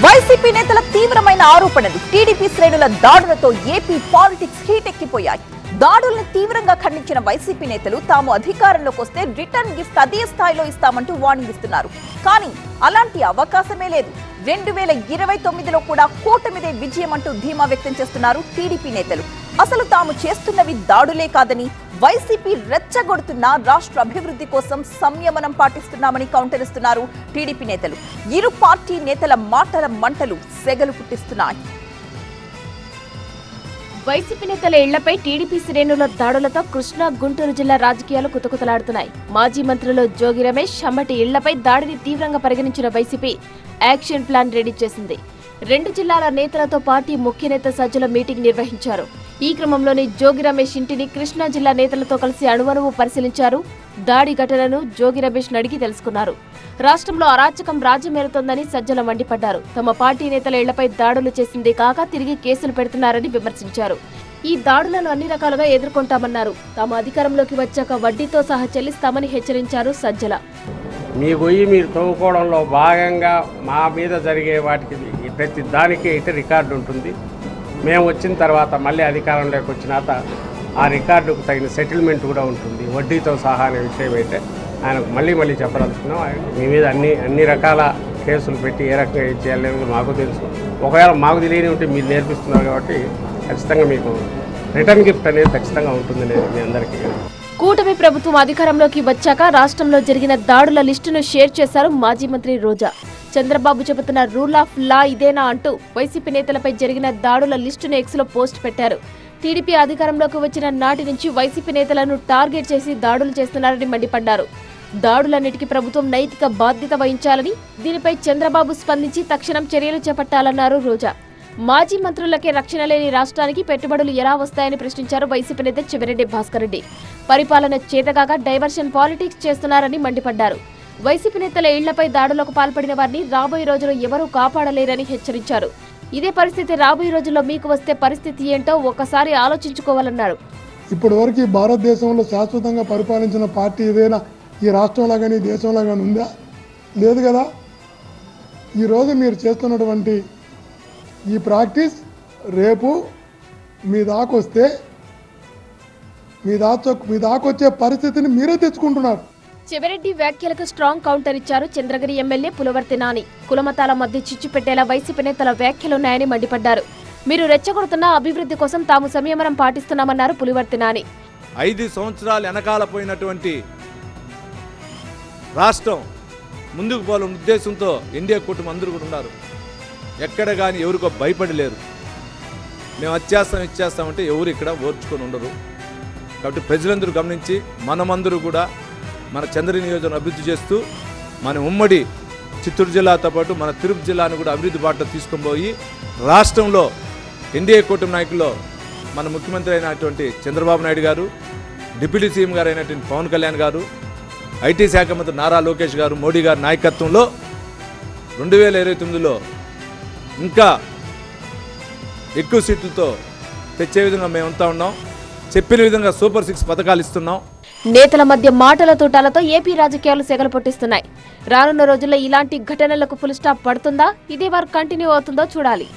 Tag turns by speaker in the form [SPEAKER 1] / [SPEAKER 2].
[SPEAKER 1] YCP నేతల తీవ్రమైన ఆరోపణలు, టీడీపీ శ్రేణుల దాడులతో ఏపీ పాలిటిక్స్ హీటెక్కిపోయాయి. దాడుల్ని తీవ్రంగా ఖండించిన వైసీపీ నేతలు తాము అధికారంలోకి వస్తే రిటర్న్ గిఫ్ట్ అదే స్థాయిలో ఇస్తామంటూ వార్నింగ్ ఇస్తున్నారు. కానీ అలాంటి అవకాశమే లేదు. 2029లో కూడా కూటమిదే విజయం అంటూ ధీమా వ్యక్తం చేస్తున్నారు టీడీపీ నేతలు. అసలు తాము చేస్తున్నవి దాడులే కాదని, వైసీపీ రెచ్చగొడుతున్న రాష్ట్ర అభివృద్ధి కోసం సంయమనం పాటిస్తున్నామని కౌంటర్ ఇస్తున్నారు టీడీపీ నేతలు. ఇరు పార్టీ నేతల మాటల మంటలు సెగలు పుట్టిస్తున్నాయి.
[SPEAKER 2] వైసీపీ నేతల ఇళ్లపై టీడీపీ శ్రేణుల దాడులతో కృష్ణా, గుంటూరు జిల్లా రాజకీయాలు కుతకుతలాడుతున్నాయి. మాజీ మంత్రులు జోగి రమేష్, షమ్మటి ఇళ్లపై దాడిని తీవ్రంగా పరిగణించిన వైసీపీ యాక్షన్ ప్లాన్ రెడీ చేసింది. 2 జిల్లాల నేతలతో పార్టీ ముఖ్య నేత సజ్జల మీటింగ్ నిర్వహించారు. ఈ క్రమంలోనే జోగి రమేష్ ఇంటిని కృష్ణా జిల్లా నేతలతో కలిసి అణువణువు పరిశీలించారు. దాడి ఘటనను జోగి రమేష్ అడిగి తెలుసుకున్నారు. రాష్ట్రంలో అరాచకం రాజ్యమేలుతోందని సజ్జల మండిపడ్డారు. తమ పార్టీ నేతల ఇళ్లపై దాడులు చేసిందే కాక తిరిగి కేసులు పెడుతున్నారని విమర్శించారు. ఈ దాడులను అన్ని రకాలుగా ఎదుర్కొంటామన్నారు. తాము అధికారంలోకి వచ్చాక వడ్డీతో సహా చెల్లిస్తామని హెచ్చరించారు సజ్జల.
[SPEAKER 3] మీ గొయ్యి మీరు తవ్వుకోవడంలో భాగంగా మా మీద జరిగే వాటికి ప్రతి దానికి అయితే రికార్డు ఉంటుంది. మేము వచ్చిన తర్వాత మళ్ళీ అధికారంలోకి వచ్చినాక ఆ రికార్డుకు తగిన సెటిల్మెంట్ కూడా ఉంటుంది, వడ్డీతో సహా అనే విషయం అయితే ఆయనకు మళ్ళీ చెప్పదలుచుకున్నాం. మీ మీద అన్ని రకాల కేసులు పెట్టి ఏ రకంగా చేయాలనేది మాకు తెలుసు. ఒకవేళ మాకు తెలియని ఉంటే మీరు నేర్పిస్తున్నారు కాబట్టి ఖచ్చితంగా మీకు రిటర్న్ గిఫ్ట్ అనేది ఖచ్చితంగా ఉంటుందనేది మీ అందరికీ.
[SPEAKER 2] కూటమి ప్రభుత్వం అధికారంలోకి వచ్చాక రాష్ట్రంలో జరిగిన దాడుల లిస్టును షేర్ చేశారు మాజీ మంత్రి రోజా. చంద్రబాబు చెబుతున్న రూల్ ఆఫ్ లా ఇదేనా అంటూ వైసీపీ నేతలపై జరిగిన దాడుల లిస్టును ఎక్స్లో పోస్ట్ పెట్టారు. టీడీపీ అధికారంలోకి వచ్చిన నాటి నుంచి వైసీపీ నేతలను టార్గెట్ చేసి దాడులు చేస్తున్నారని మండిపడ్డారు. దాడులన్నిటికీ ప్రభుత్వం నైతిక బాధ్యత వహించాలని, దీనిపై చంద్రబాబు స్పందించి తక్షణం చర్యలు చేపట్టాలన్నారు రోజా. మాజీ మంత్రులకే రక్షణ లేని రాష్ట్రానికి పెట్టుబడులు ఎలా వస్తాయని ప్రశ్నించారు వైసీపీ నేత చెవిరెడ్డి భాస్కర్ రెడ్డి. పరిపాలన చేతగాక డైవర్షన్ పాలిటిక్స్ చేస్తున్నారని మండిపడ్డారు. వైసీపీ నేతల ఇళ్లపై దాడులకు పాల్పడిన వారిని రాబోయే రోజుల్లో ఎవరూ కాపాడలేరని హెచ్చరించారు. ఇదే పరిస్థితి రాబోయే రోజుల్లో మీకు వస్తే పరిస్థితి ఏంటో ఒకసారి ఆలోచించుకోవాలన్నారు.
[SPEAKER 4] ఇప్పటి వరకు భారతదేశంలో శాశ్వతంగా పరిపాలించిన పార్టీ ఏదైనా ఈ రాష్ట్రంలో కానీ దేశంలో కానీ ఉందా? లేదు కదా. ఈరోజు మీరు చేస్తున్నటువంటి ఈ ప్రాక్టీస్ రేపు మీ దాకొచ్చే పరిస్థితిని మీరే తెచ్చుకుంటున్నారు.
[SPEAKER 2] చెవిరెడ్డి వ్యాఖ్యలకు స్ట్రాంగ్ కౌంటర్ ఇచ్చారు చంద్రగిరి ఎమ్మెల్యే పులవర్తి నాని. కులమతాల మధ్య చిచ్చు పెట్టేలా వైసీపీ నేతల వ్యాఖ్యలున్నాయని మండిపడ్డారు. మీరు రెచ్చగొడుతున్న అభివృద్ధి కోసం తాము సంయమనం పాటిస్తున్నామన్నారు పులివర్తి నాని.
[SPEAKER 5] 5 సంవత్సరాలు వెనకాల పోయినటువంటి రాష్ట్రం ముందుకు పోవాలన్న ఉద్దేశంతో ఎన్డీఏ కూటమి అందరూ కూడా ఉన్నారు. ఎక్కడ కానీ ఎవరికో భయపడలేరు. మేము ఇచ్చేస్తామంటే ఎవరు ఇక్కడ ఓర్చుకొని ఉండరు. కాబట్టి ప్రజలందరూ గమనించి మనమందరూ కూడా మన చంద్రగిరి నియోజకవర్గం అభివృద్ధి చేస్తూ మన ఉమ్మడి చిత్తూరు జిల్లాతో పాటు మన తిరుపతి జిల్లాను కూడా అభివృద్ధి బాటలో తీసుకొని పోయి రాష్ట్రంలో ఎన్డీఏ కూటమి నాయకుల్లో మన ముఖ్యమంత్రి అయినటువంటి చంద్రబాబు నాయుడు గారు, డిప్యూటీ సీఎం గారు అయినటువంటి పవన్ కళ్యాణ్ గారు, ఐటీ శాఖ మంత్రి నారా లోకేష్ గారు, మోడీ గారి నాయకత్వంలో 2029లో ఇంకా ఎక్కువ సీట్లతో తెచ్చే విధంగా మేమంతా ఉన్నాం. చెప్పిన విధంగా సూపర్ 6 పథకాలు ఇస్తున్నాం.
[SPEAKER 2] నేతల మధ్య మాటల తూటాలతో ఏపీ రాజకీయాలు సెగలు పొట్టిస్తున్నాయి. రానున్న రోజుల్లో ఇలాంటి ఘటనలకు ఫుల్ స్టాప్ పడుతుందా? ఇదే వారు కంటిన్యూ అవుతుందో చూడాలి.